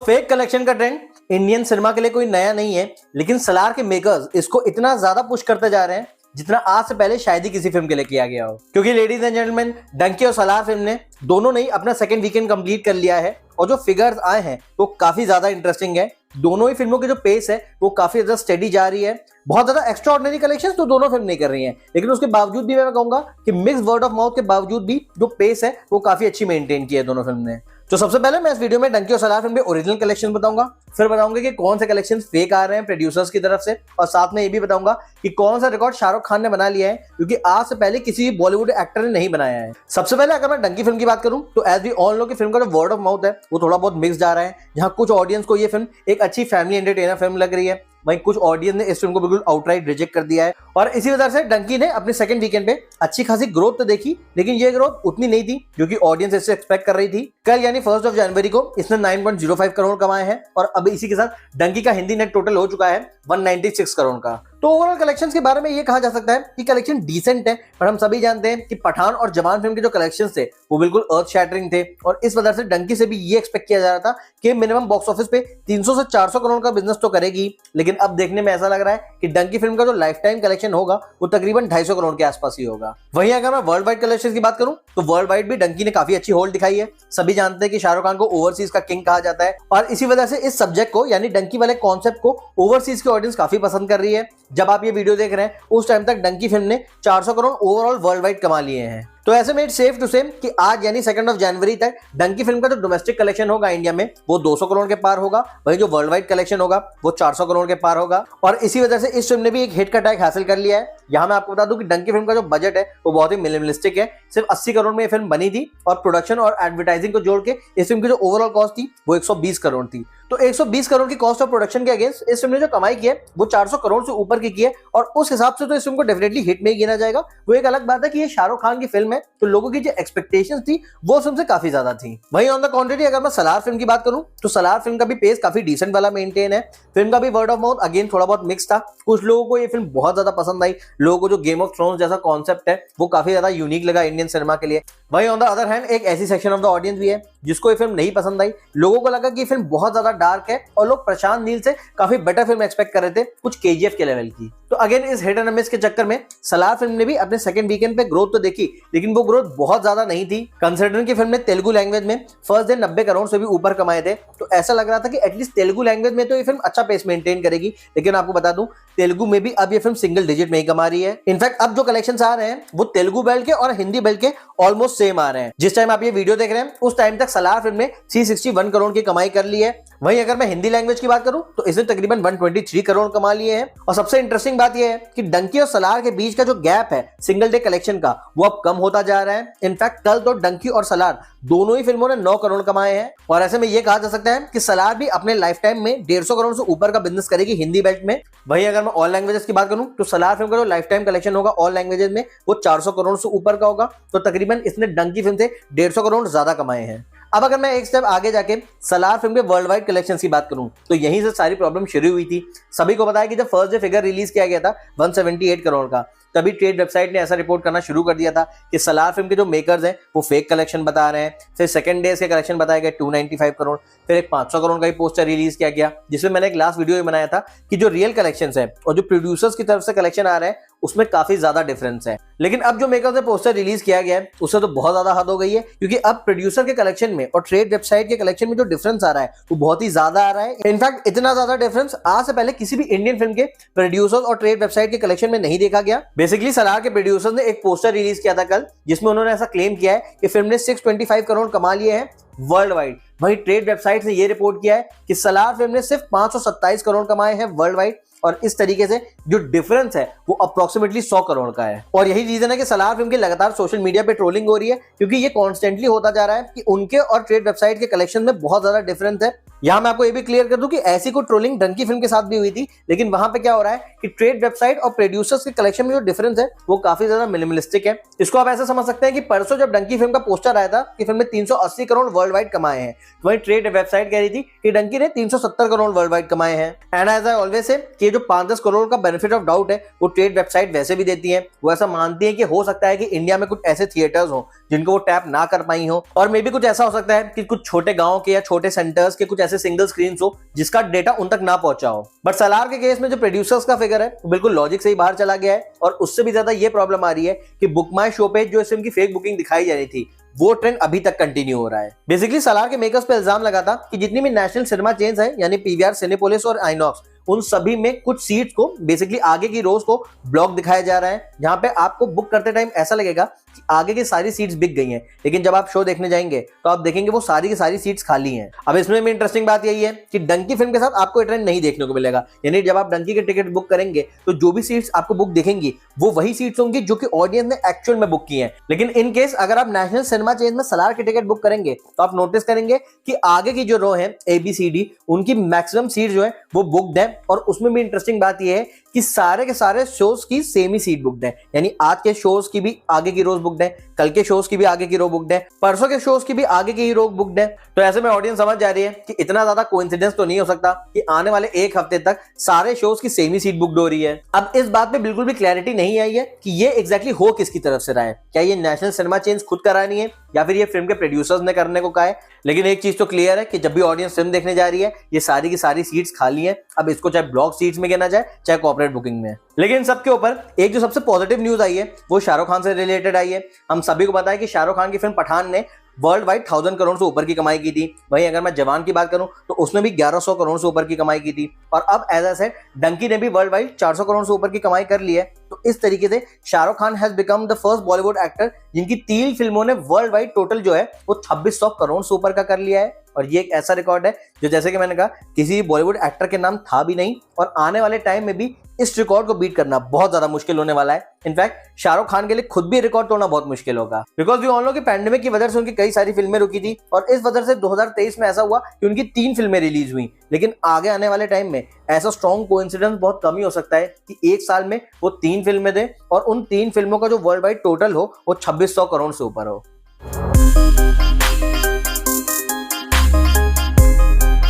Fake collection का trend Indian cinema के लिए कोई नया नहीं है, लेकिन सलार के मेकर्स इसको इतना ज्यादा पुश करते जा रहे हैं जितना आज से पहले शायद ही किसी फिल्म के लिए किया गया हो। क्योंकि लेडीज एंड जेंटलमैन, डंकी और सलार फिल्म ने दोनों ने अपना सेकंड वीकेंड कंप्लीट कर लिया है और जो फिगर्स आए हैं वो काफी ज्यादा इंटरेस्टिंग है। दोनों ही फिल्मों की जो पेस है वो काफी ज्यादा स्टेडी जा रही है। बहुत ज्यादा एक्स्ट्रा ऑर्डिनरी कलेक्शंस तो दोनों फिल्म नहीं कर रही हैं, लेकिन उसके बावजूद भी मैं कहूंगा कि मिक्स वर्ड ऑफ माउथ के बावजूद भी जो पेस है वो काफी अच्छी मेंटेन की है दोनों फिल्म ने। तो सबसे पहले मैं इस वीडियो में डंकी और सलार फिल्म के ओरिजिनल कलेक्शन बताऊंगा, फिर बताऊंगा कि कौन से कलेक्शन फेक आ रहे हैं प्रोड्यूसर्स की तरफ से, और साथ में ये भी बताऊंगा कि कौन सा रिकॉर्ड शाहरुख खान ने बना लिया है क्योंकि आज से पहले किसी भी बॉलीवुड एक्टर ने नहीं बनाया है। सबसे पहले अगर मैं डंकी फिल्म की बात करूं तो एज वी ऑल नो कि फिल्म का जो वर्ड ऑफ माउथ है वो थोड़ा बहुत मिक्स जा रहा है। जहां कुछ ऑडियंस को ये फिल्म एक अच्छी फैमिली एंटरटेनर फिल्म लग रही है, वहीं कुछ ऑडियंस ने इस फिल्म को बिल्कुल आउटराइट रिजेक्ट कर दिया है। और इसी वजह से डंकी ने अपने सेकंड वीकेंड पे अच्छी खासी ग्रोथ तो देखी, लेकिन ये ग्रोथ उतनी नहीं थी जो कि ऑडियंस इससे एक्सपेक्ट कर रही थी। कल यानी 1 जनवरी को इसने 9.05 करोड़ कमाए हैं और अब इसी के साथ डंकी का हिंदी नेट टोटल हो चुका है 196 करोड़ का। तो ओवरऑल कलेक्शंस के बारे में ये कहा जा सकता है कि कलेक्शन डिसेंट है, पर हम सभी जानते हैं कि पठान और जवान फिल्म के जो कलेक्शंस थे वो बिल्कुल अर्थ शैटरिंग थे, और इस वजह से डंकी से भी ये एक्सपेक्ट किया जा रहा था कि मिनिमम बॉक्स ऑफिस पे 300 से 400 करोड़ का बिजनेस तो करेगी। लेकिन अब देखने में ऐसा लग रहा है कि डंकी फिल्म का जो लाइफ टाइम कलेक्शन होगा वो तकरीबन 250 करोड़ के आसपास ही होगा। वहीं अगर मैं वर्ल्ड वाइड कलेक्शन की बात करूं तो वर्ल्ड वाइड भी डंकी ने काफी अच्छी होल्ड दिखाई है। सभी जानते हैं कि शाहरुख खान को ओवरसीज का किंग कहा जाता है, और इसी वजह से इस सब्जेक्ट को यानी डंकी वाले कॉन्सेप्ट को ओवरसीज की ऑडियंस काफी पसंद कर रही है। जब आप ये वीडियो देख रहे हैं उस टाइम तक डंकी फिल्म ने 400 करोड़ ओवरऑल वर्ल्ड वाइड कमा लिए हैं। तो ऐसे में इट्स सेफ टू से कि आज यानी 2 जनवरी तक डंकी फिल्म का जो डोमेस्टिक कलेक्शन होगा इंडिया में वो 200 करोड़ के पार होगा, वहीं जो वर्ल्ड वाइड कलेक्शन होगा वो 400 करोड़ के पार होगा। और इसी वजह से इस फिल्म ने भी एक हिट का टैग हासिल कर लिया है। यहाँ मैं आपको बता दूं कि डंकी फिल्म का जो बजट है वो बहुत ही मिनिमलिस्टिक है, सिर्फ 80 करोड़ में ये फिल्म बनी थी, और प्रोडक्शन और एडवर्टाइजिंग को जोड़ के इस फिल्म की जो ओवरऑल कॉस्ट थी वो 120 करोड़ थी। तो 120 करोड़ की कॉस्ट ऑफ प्रोडक्शन के अगेंस्ट इस फिल्म ने जो कमाई की है वो 400 करोड़ से ऊपर की है, और उस हिसाब से तो इस फिल्म को डेफिनेटली हिट में ही गिना जाएगा। वो एक अलग बात है कि ये शाहरुख खान की फिल्म है, तो लोगों की जो एक्सपेक्टेशंस थी वो फिल्म से काफी ज्यादा थी। वहीं ऑन द कॉन्ट्री अगर मैं सलार फिल्म की बात करूं तो सलार फिल्म का भी पेस काफी डिसेंट वाला मेंटेन है। फिल्म का भी वर्ड ऑफ माउथ अगेन थोड़ा बहुत मिक्स था। कुछ लोगों को ये फिल्म बहुत ज्यादा पसंद आई, लोगों को जो गेम ऑफ थ्रोन्स जैसा कॉन्सेप्ट है वो काफी ज्यादा यूनिक लगा इंडियन सिनेमा के लिए। वहीं ऑन द अदर हैंड एक ऐसी सेक्शन ऑफ द ऑडियंस भी है जिसको ये फिल्म नहीं पसंद आई। लोगों को लगा कि ये फिल्म बहुत ज्यादा डार्क है और लोग प्रशांत नील से काफी बेटर फिल्म एक्सपेक्ट कर रहे थे, कुछ केजीएफ के लेवल की। तो अगेन इस हिट एंड मिस के चक्कर में सलार फिल्म ने भी अपने सेकंड वीकेंड पे ग्रोथ तो देखी, लेकिन वो ग्रोथ बहुत ज्यादा नहीं थी। कंसिडरिंग की फिल्म ने तेलुगु लैंग्वेज में फर्स्ट डे 90 करोड़ से भी ऊपर कमाए थे, तो ऐसा लग रहा था कि एटलीस्ट तेलुगु लैंग्वेज में तो ये फिल्म अच्छा पेस मेंटेन करेगी। लेकिन आपको बता दूं तेलुगु में भी अब ये फिल्म सिंगल डिजिट में ही कमा रही है। इनफैक्ट अब जो कलेक्शंस आ रहे हैं वो तेलुगु बेल्ट के और हिंदी बेल्ट के ऑलमोस्ट सेम आ रहे हैं। जिस टाइम आप ये वीडियो देख रहे हैं उस टाइम तक सलार फिल्म ने 361 करोड़ की कमाई कर ली है। वहीं अगर मैं हिंदी लैंग्वेज की बात करूं तो इसने तकरीबन 123 करोड़ कमा लिए हैं। और सबसे इंटरेस्टिंग बात यह है कि डंकी और सलार के बीच का जो गैप है सिंगल डे कलेक्शन का वो अब कम होता जा रहा है। इनफैक्ट कल तो डंकी और सलार दोनों ही फिल्मों ने 9 करोड़ कमाए हैं, और ऐसे में यह कहा जा सकता है कि सलार भी अपने लाइफ टाइम में 150 करोड़ से ऊपर का बिजनेस करेगी हिंदी बेल्ट में। वहीं अगर मैं ऑल लैंग्वेजेस की बात करूं तो सलार फिल्म का जो लाइफ टाइम कलेक्शन होगा ऑल लैंग्वेजेस में वो 400 करोड़ से ऊपर का होगा, तो तकरीबन इसने डंकी फिल्म से 150 करोड़ ज्यादा कमाए हैं। अब अगर मैं एक स्टेप आगे जाके सलार फिल्म के वर्ल्ड वाइड कलेक्शन की बात करूं तो यहीं से सारी प्रॉब्लम शुरू हुई थी। सभी को पता है कि जब फर्स्ट डे फिगर रिलीज किया गया था 178 करोड़ का, तभी ट्रेड वेबसाइट ने ऐसा रिपोर्ट करना शुरू कर दिया था कि सलार फिल्म के जो मेकर्स हैं वो फेक कलेक्शन बता रहे हैं। फिर सेकंड डे के कलेक्शन बताए गए 295 करोड़, फिर एक 500 करोड़ का ही पोस्टर रिलीज किया गया, जिसमें मैंने एक लास्ट वीडियो बनाया था कि जो रियल कलेक्शंस है और जो प्रोड्यूसर्स की तरफ से कलेक्शन आ रहे हैं उसमें काफी ज्यादा डिफरेंस है। लेकिन अब जो मेकर्स ने पोस्टर रिलीज किया गया है उससे तो बहुत ज्यादा हद हो गई है, क्योंकि अब प्रोड्यूसर के कलेक्शन में और ट्रेड वेबसाइट के कलेक्शन में जो डिफरेंस आ रहा है वो बहुत ही ज्यादा आ रहा है। इनफैक्ट इतना ज्यादा डिफरेंस आज से पहले किसी भी इंडियन फिल्म के प्रोड्यूसर्स और ट्रेड वेबसाइट के कलेक्शन में नहीं देखा गया। बेसिकली सलार के प्रोड्यूसर्स ने एक पोस्टर रिलीज किया था कल, जिसमें उन्होंने ऐसा क्लेम किया है कि फिल्म ने 625 करोड़ कमा लिए हैं वर्ल्ड वाइड। वहीं ट्रेड वेबसाइट ने यह रिपोर्ट किया है कि सलार फिल्म ने सिर्फ 527 करोड़ कमाए हैं वर्ल्ड वाइड, और इस तरीके से जो डिफरेंस है वो अप्रोक्सीमेटली 100 करोड़ का है। और यही रीजन है कि सलार फिल्म की लगातार सोशल मीडिया पे ट्रोलिंग हो रही है, क्योंकि ये कॉन्स्टेंटली होता जा रहा है कि उनके और ट्रेड वेबसाइट के कलेक्शन में बहुत ज्यादा डिफरेंस है। यहां मैं आपको ये भी क्लियर कर दूं कि ऐसी कोई ट्रोलिंग डंकी फिल्म के साथ भी हुई थी, लेकिन वहां पे क्या हो रहा है कि ट्रेड वेबसाइट और प्रोड्यूसर्स के कलेक्शन में जो डिफरेंस है वो काफी ज्यादा मिनिमलिस्टिक है। इसको आप ऐसा समझ सकते हैं कि परसों जब डंकी फिल्म का पोस्टर आया था कि फिल्म ने 380 करोड़ वर्ल्ड वाइड कमाए हैं, तो वहीं ट्रेड वेबसाइट कह रही थी कि डंकी ने 370 करोड़ वर्ल्ड वाइड कमाए हैं। And as I always say कि जो 5-10 करोड़ का बेनिफिट ऑफ डाउट है वो ट्रेड वेबसाइट वैसे भी देती है। वो ऐसा मानती है कि हो सकता है कि इंडिया में कुछ ऐसे थिएटर्स हो जिनको वो टैप ना कर पाई हो, और मे भी कुछ ऐसा हो सकता है कि कुछ छोटे गांव के या छोटे सेंटर्स के कुछ ऐसे ऐसे सिंगल स्क्रीन हो जिसका डेटा उन तक ना पहुंचा हो। बट सलार के केस में जो प्रोड्यूसर्स का फिगर है वो बिल्कुल लॉजिक से ही बाहर चला गया है, और उससे भी ज्यादा ये प्रॉब्लम आ रही है कि बुक माई शो पे जो इस फिल्म की फेक बुकिंग दिखाई जा रही थी वो ट्रेंड अभी तक कंटिन्यू हो रहा है। बेसिकली सलार के मेकर्स पे इल्जाम लगा था कि जितनी भी नेशनल सिनेमा चेन्स है यानी पीवीआर, सिनेपोलिस और आइनॉक्स, उन सभी में कुछ सीट्स को बेसिकली आगे की रोज को ब्लॉक दिखाया जा रहा है, जहां पे आपको बुक करते टाइम ऐसा लगेगा कि आगे की सारी सीट्स बिक गई हैं, लेकिन जब आप शो देखने जाएंगे तो आप देखेंगे वो सारी की सारी सीट्स खाली हैं। अब इसमें भी इंटरेस्टिंग बात यही है कि डंकी फिल्म के साथ आपको ये ट्रेंड नहीं देखने को मिलेगा, यानी जब आप डंकी के टिकट बुक करेंगे तो जो भी सीट्स आपको बुक दिखेंगी वो वही सीट्स होंगी जो कि ऑडियंस ने एक्चुअल में बुक की हैं। लेकिन इन केस अगर आप नेशनल सिनेमा चेन में सलार के टिकट बुक करेंगे तो आप नोटिस करेंगे कि आगे की जो रो है ABCD, उनकी मैक्सिमम सीट जो है वो बुक्ड है, और उसमें भी इंटरेस्टिंग बात यह है कि सारे के सारे शोज की सेम ही सीट बुक्ड है, यानी आज के शोज की भी आगे की रोज बुक्ड है, कल के शोज की भी आगे की रो बुक्ड है, परसों के शोज की भी आगे की ही रो बुक्ड है। तो ऐसे में ऑडियंस समझ जा रही है कि इतना ज्यादा कोइंसिडेंस तो नहीं हो सकता कि आने वाले एक हफ्ते तक सारे शोज की सेम ही सीट बुक्ड हो रही है। अब इस बात पे बिल्कुल भी क्लैरिटी नहीं आई है कि ये एग्जैक्टली हो किसकी तरफ से रहा है, क्या ये नेशनल सिनेमा चेन्स खुद करानी है या फिर ये फिल्म के प्रोड्यूसर्स ने करने को कहा है। लेकिन एक चीज तो क्लियर है कि जब भी ऑडियंस फिल्म देखने जा रही है ये सारी की सारी सीट्स खाली हैं, अब इसको चाहे ब्लॉक सीट्स में गिना जाए चाहे कॉर्पोरेट बुकिंग में। लेकिन सबके ऊपर एक जो सबसे पॉजिटिव न्यूज आई है वो शाहरुख खान से रिलेटेड आई है। हम सभी को पता है कि शाहरुख खान की फिल्म पठान ने वर्ल्ड वाइड 1000 करोड़ से ऊपर की कमाई की थी। वहीं अगर मैं जवान की बात करूं तो उसने भी 1100 करोड़ से ऊपर की कमाई की थी, और अब एज आई सेड डंकी ने भी वर्ल्ड वाइड 400 करोड़ से ऊपर की कमाई कर ली है। तो इस तरीके से Shahrukh Khan has become the first Bollywood actor जिनकी 3 फिल्मों ने वर्ल्ड वाइड टोटल जो है वो 2600 करोड़ से ऊपर का कर लिया है। और ये एक ऐसा रिकॉर्ड है जो जैसे कि मैंने कहा किसी बॉलीवुड एक्टर के नाम था भी नहीं, और आने वाले टाइम में भी इस रिकॉर्ड को बीट करना बहुत ज्यादा मुश्किल होने वाला है। इनफैक्ट शाहरुख खान के लिए खुद भी रिकॉर्ड तोड़ना बहुत मुश्किल होगा, बिकॉज वी ऑल नो कि पैंडेमिक की वजह से उनकी कई सारी फिल्में रुकी थी, और इस वजह से 2023 में ऐसा हुआ कि उनकी 3 फिल्में रिलीज हुई। लेकिन आगे आने वाले टाइम में ऐसा स्ट्रॉन्ग कोइंसिडेंस बहुत कम ही हो सकता है कि एक साल में वो 3 फिल्में दें और उन 3 फिल्मों का जो वर्ल्ड वाइड टोटल हो वो 2600 करोड़ से ऊपर हो।